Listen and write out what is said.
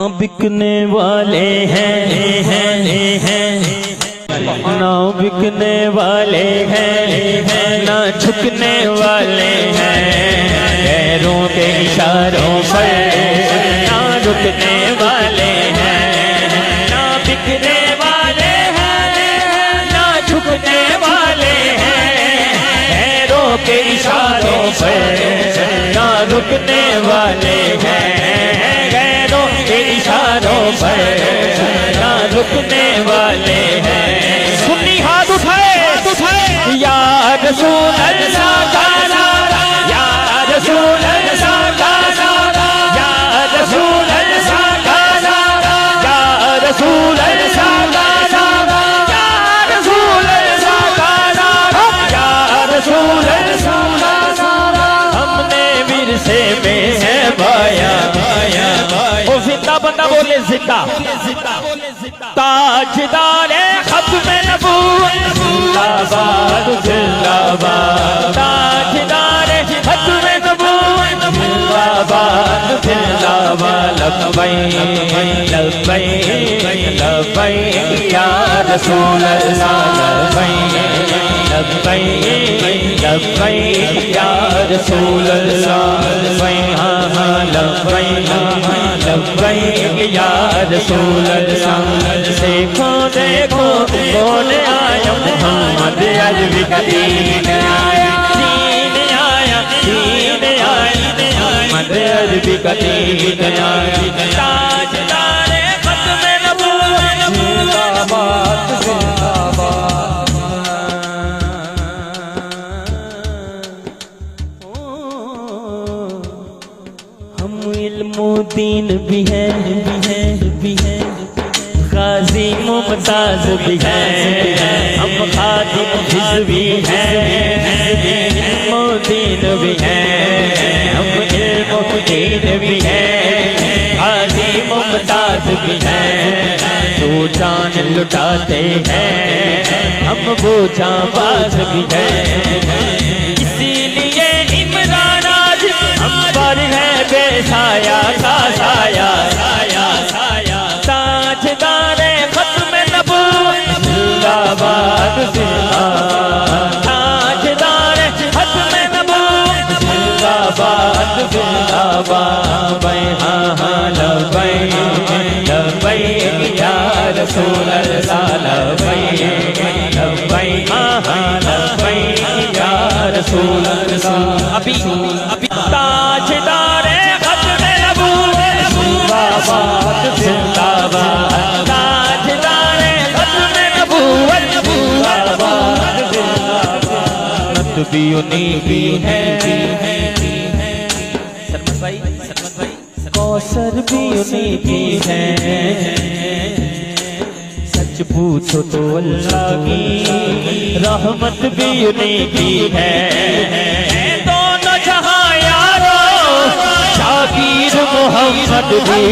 बिकने वाले हैं ना बिकने वाले हैं ना झुकने वाले हैं, पैरों के इशारों पर ना रुकने वाले हैं, ना बिकने वाले हैं ना झुकने वाले हैं, पैरों के इशारों पर ना रुकने वाले हैं, इशारों पर ना रुकने वाले हैं। सुन्नी हाथ उठाए या रसूल अल्लाह का नारा, या रसूल अल्लाह का नारा, या रसूल अल्लाह का नारा, या रसूल अल्लाह का नारा, या रसूल अल्लाह का नारा, या रसूल अल्लाह का नारा। हमने विरसे में है बाया जिंदा बंदा बोले जिंदा ताजदारे खत्म नबूवत जिंदाबाद जिंदाबाद, ताजदारे खत्म नबूवत जिंदाबाद जिंदाबाद। लब्बैक लब्बैक लब्बैक या रसूल अल्लाह, लब्बैक लब्बैक लब्बैक या रसूल अल्लाह, लब्बैक लब्बैक या रसूल अल्लाह। देखो देखो कौन आया मोहम्मद अजवी का दीन आया, दीन आया, दीन आया, मोहम्मद अजवी का दीन आया। ताजदारे खत्म नबूवत जिंदाबाद जिंदाबाद। हम इल्मुद्दीन भी हैं गाजी मुमताज भी हैं, हम खादिम हिज़्बी हैं, इल्मुद्दीन भी हैं, हम इल्मुद्दीन भी हैं, गाजी मुमताज भी हैं। जो जान लुटाते हैं हम वो जांबाज भी हैं, इसीलिए इमरान आज हम पर है बेसाया का साया साया साया। ताजदारे खत्म नबूवत जिंदाबाद जिंदाबाद, ताजदारे खत्म नबूवत जिंदाबाद जिंदाबाद। लब्बैक लब्बैक या रसूल अल्लाह, लब्बैक लब्बैक लब्बैक या रसूल अल्लाह। अभी ताजदारे खत्म नबूवत जिंदाबाद जिंदाबाद, ताजदारे खत्म नबूवत जिंदाबाद जिंदाबाद। नबी उन्हीं की है, सरमत भाई कौसर भी उन्हीं की है, सच पूछो तो अल्लाह की रहमत भी उन्हीं की है। दोनों जहां यारो शाकिर मोहम्मद भी